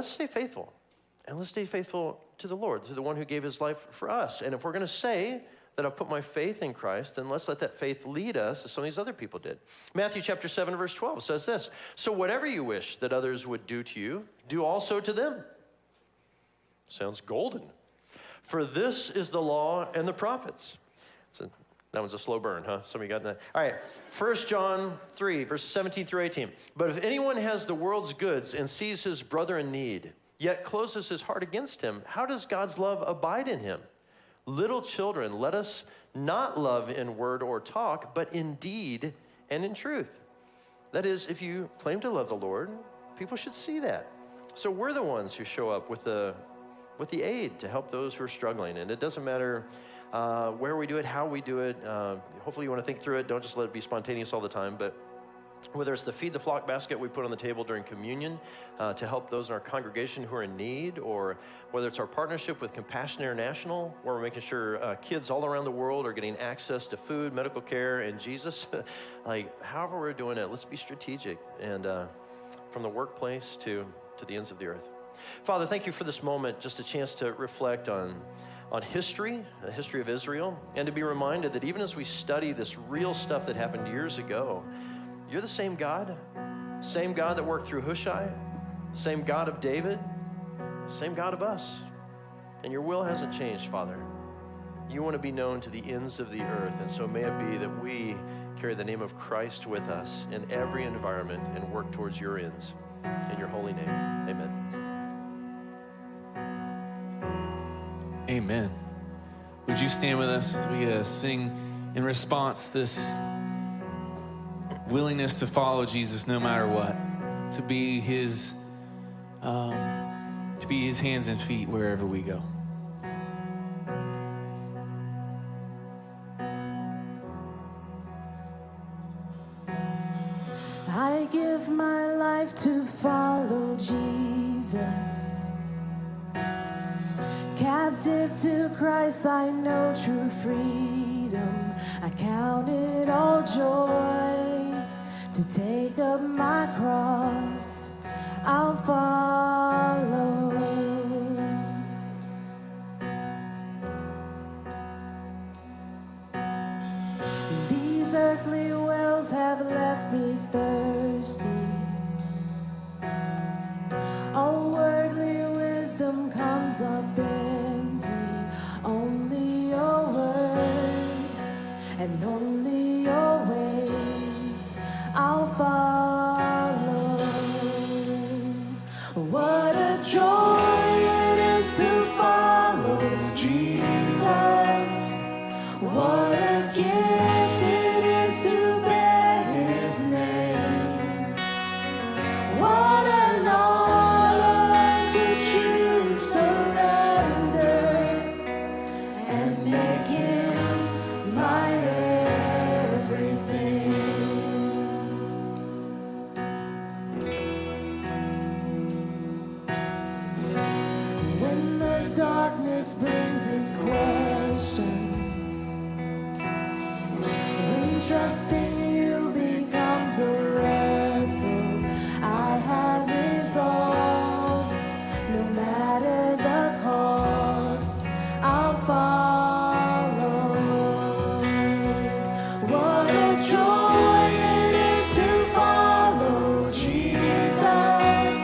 stay faithful. And let's stay faithful to the Lord, to the one who gave his life for us. And if we're going to say that I've put my faith in Christ, then let's let that faith lead us as some of these other people did. Matthew chapter 7, verse 12 says this, so whatever you wish that others would do to you, do also to them. Sounds golden. For this is the law and the prophets. That one's a slow burn, huh? Some of you got that? All right, 1 John 3, verses 17 through 18. But if anyone has the world's goods and sees his brother in need, yet closes his heart against him, how does God's love abide in him? Little children, let us not love in word or talk, but in deed and in truth. That is, if you claim to love the Lord, people should see that. So we're the ones who show up with the aid to help those who are struggling. And it doesn't matter where we do it, how we do it. Hopefully you want to think through it. Don't just let it be spontaneous all the time. But whether it's the Feed the Flock basket we put on the table during communion to help those in our congregation who are in need, or whether it's our partnership with Compassion International, where we're making sure kids all around the world are getting access to food, medical care, and Jesus. Like, however we're doing it, let's be strategic. And from the workplace to the ends of the earth. Father, thank you for this moment, just a chance to reflect on history, the history of Israel, and to be reminded that even as we study this real stuff that happened years ago, you're the same God that worked through Hushai, same God of David, same God of us. And your will hasn't changed, Father. You want to be known to the ends of the earth, and so may it be that we carry the name of Christ with us in every environment and work towards your ends. In your holy name, amen. Amen. Would you stand with us? We sing in response this willingness to follow Jesus no matter what, to be his hands and feet wherever we go. I give my life to follow Jesus. Captive to Christ, I know true freedom. I count it all joy to take up my cross. I'll follow. These earthly wells have left me thirsty. All worldly wisdom comes up empty. Only your word and only your ways I'll follow. What a joy it is to follow Jesus. What a gift it is to bear his name. What an honor to choose trusting you becomes a wrestle. I have resolved, no matter the cost, I'll follow. What a joy it is to follow Jesus.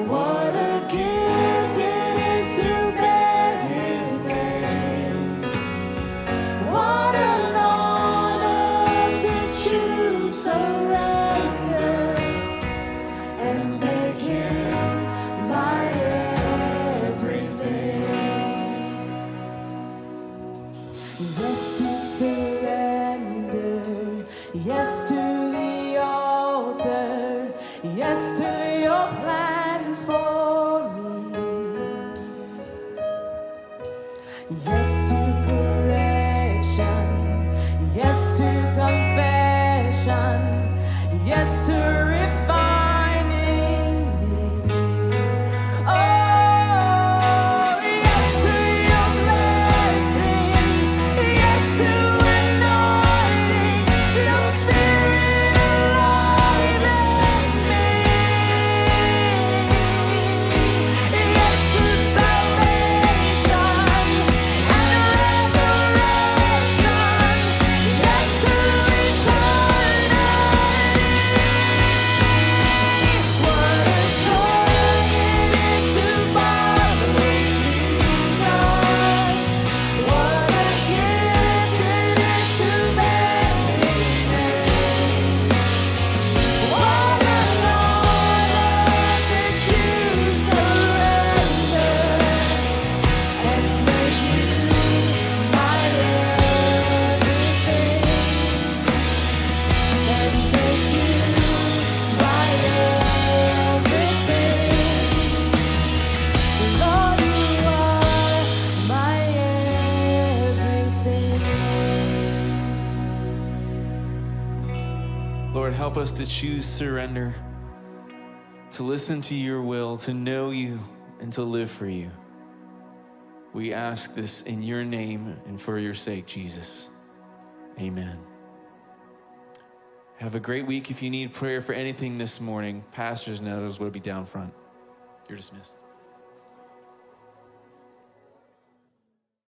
What a gift it is to bear his name. What an honor to choose surrender and make him my everything. Yes to surrender, yes to the altar, yes to your plans for me. Yes to correction, yes to confession, yes to refining me. Oh, yes to your blessing, yes to anointing, your spirit alive in me. Yes to salvation and resurrection, yes to eternity. What a joy it is to follow Jesus. What a gift it is to bear his name. What an honor to choose surrender and make you my everything. And make you my everything. Lord, you are my everything. Lord, help us to choose surrender, to listen to your will, to know you, and to live for you. We ask this in your name and for your sake, Jesus. Amen. Have a great week. If you need prayer for anything this morning, pastor's notes will be down front. You're dismissed.